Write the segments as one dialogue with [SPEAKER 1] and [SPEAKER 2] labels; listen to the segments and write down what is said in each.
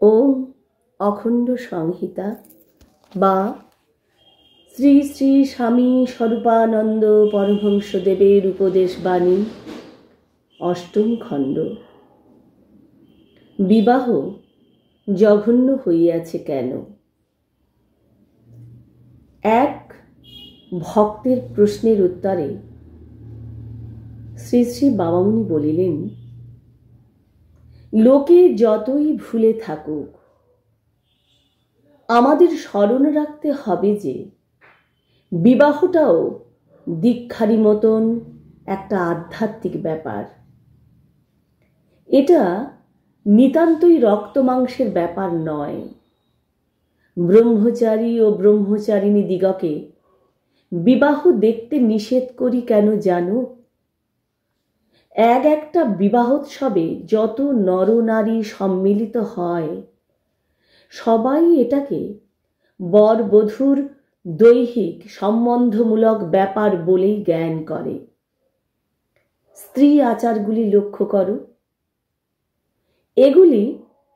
[SPEAKER 1] ওম অখণ্ড সংহিতা বা শ্রী শ্রী স্বামী স্বরূপানন্দ পরমহংসদেবের উপদেশ বাণী অষ্টম খণ্ড। বিবাহ জঘন্য হইয়াছে কেন? এক ভক্তের প্রশ্নের উত্তরে শ্রী শ্রী বাবামুনি বলিলেন, লোকে যতই ভুলে থাকুক, আমাদের স্মরণ রাখতে হবে যে বিবাহটাও দীক্ষারি মতন একটা আধ্যাত্মিক ব্যাপার। এটা নিতান্তই রক্ত মাংসের ব্যাপার নয়। ব্রহ্মচারী ও ব্রহ্মচারিণী দিগকে বিবাহ দেখতে নিষেধ করি কেন জানো? একটা বিবাহোৎসবে যত নরনারী সম্মিলিত হয়, সবাই এটাকে বর বধূর দৈহিক সম্বন্ধমূলক ব্যাপার বলেই জ্ঞান করে। স্ত্রী আচারগুলি লক্ষ্য করো, এগুলি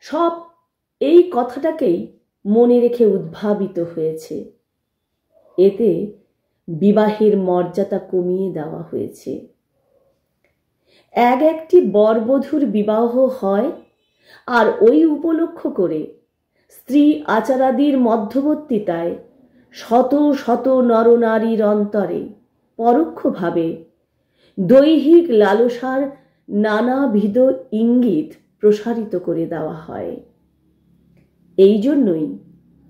[SPEAKER 1] সব এই কথাটাকেই মনে রেখে উদ্ভাবিত হয়েছে। এতে বিবাহের মর্যাদা কমিয়ে দেওয়া হয়েছে। একটি বরবধূর বিবাহ হয়, আর ওই উপলক্ষ করে স্ত্রী আচারাদির মধ্যবর্তীতায় শত শত নরনারীর অন্তরে পরোক্ষভাবে দৈহিক লালসার নানাবিধ ইঙ্গিত প্রসারিত করে দেওয়া হয়। এই জন্যই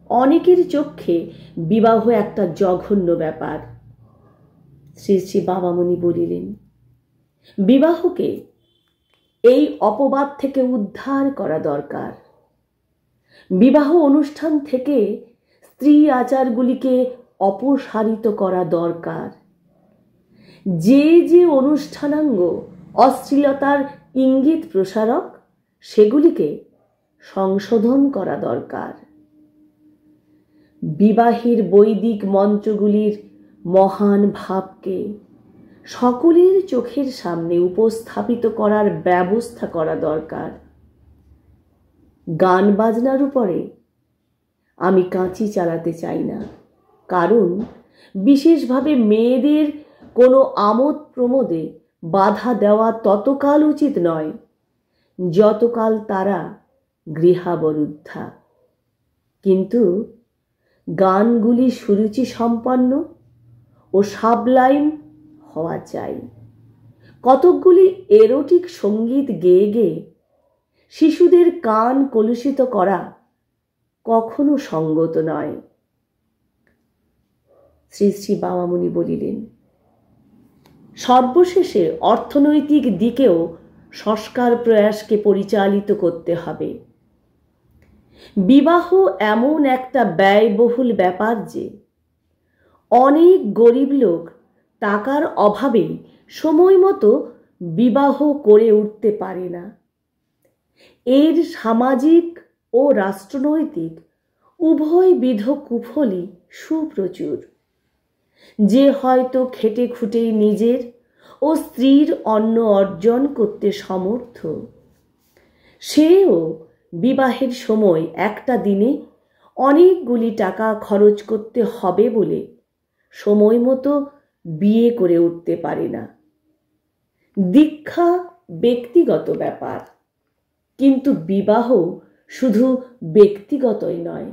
[SPEAKER 1] অনেকের চক্ষে বিবাহ একটা জঘন্য ব্যাপার। শ্রী শ্রী বাবামুনি বলিলেন, বিবাহকে এই অপবাদ থেকে উদ্ধার করা দরকার। বিবাহ অনুষ্ঠান থেকে স্ত্রী আচারগুলিকে অপসারিত করা দরকার। যে যে অনুষ্ঠানাঙ্গ অশ্লীলতার ইঙ্গিত প্রসারক, সেগুলিকে সংশোধন করা দরকার। বিবাহের বৈদিক মন্ত্রগুলির মহান ভাবকে সকলের চোখের সামনে উপস্থাপিত করার ব্যবস্থা করা দরকার। গান বাজনার উপরে আমি কাঁচি চালাতে চাই না, কারণ বিশেষভাবে মেয়েদের কোনো আমোদ প্রমোদে বাধা দেওয়া ততকাল উচিত নয় যতকাল তারা গৃহাবরুদ্ধা। কিন্তু গানগুলি সুরুচি সম্পন্ন ও সাবলাইম হওয়া চাই। কতকগুলি এরোটিক সঙ্গীত গেয়ে গেয়ে শিশুদের কান কলুষিত করা কখনো সঙ্গত নয়। শ্রী শ্রী বাবামুনি বলিলেন, সর্বশেষে অর্থনৈতিক দিকেও সংস্কার প্রয়াসকে পরিচালিত করতে হবে। বিবাহ এমন একটা ব্যয়বহুল ব্যাপার যে অনেক গরিব লোক টাকার অভাবেই সময় মতো বিবাহ করে উঠতে পারে না। এর সামাজিক ও রাষ্ট্রনৈতিক উভয়বিধ কুফলই সুপ্রচুর। যে হয়তো খেটে খুঁটে নিজের ও স্ত্রীর অন্ন অর্জন করতে সমর্থ, সেও বিবাহের সময় একটা দিনে অনেকগুলি টাকা খরচ করতে হবে বলে সময় মতো বিয়ে করে উঠতে পারে না। দীক্ষা ব্যক্তিগত ব্যাপার, কিন্তু বিবাহ শুধু ব্যক্তিগতই নয়,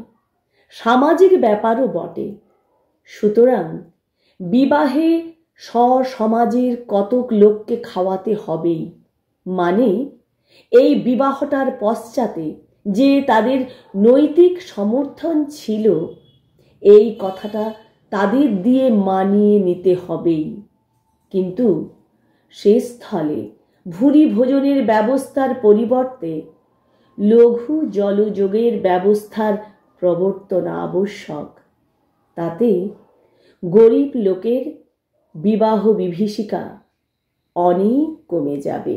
[SPEAKER 1] সামাজিক ব্যাপারও বটে। সুতরাং বিবাহে সমাজের কতক লোককে খাওয়াতে হবেই। মানে এই বিবাহটার পশ্চাতে যে তাদের নৈতিক সমর্থন ছিল, এই কথাটা তাদের দিয়ে মানিয়ে নিতে হবেই। কিন্তু সে স্থলে ভুরি ভোজনের ব্যবস্থার পরিবর্তে লঘু জলযোগের ব্যবস্থার প্রবর্তন আবশ্যক। তাতে গরিব লোকের বিবাহ বিভীষিকা অনেক কমে যাবে।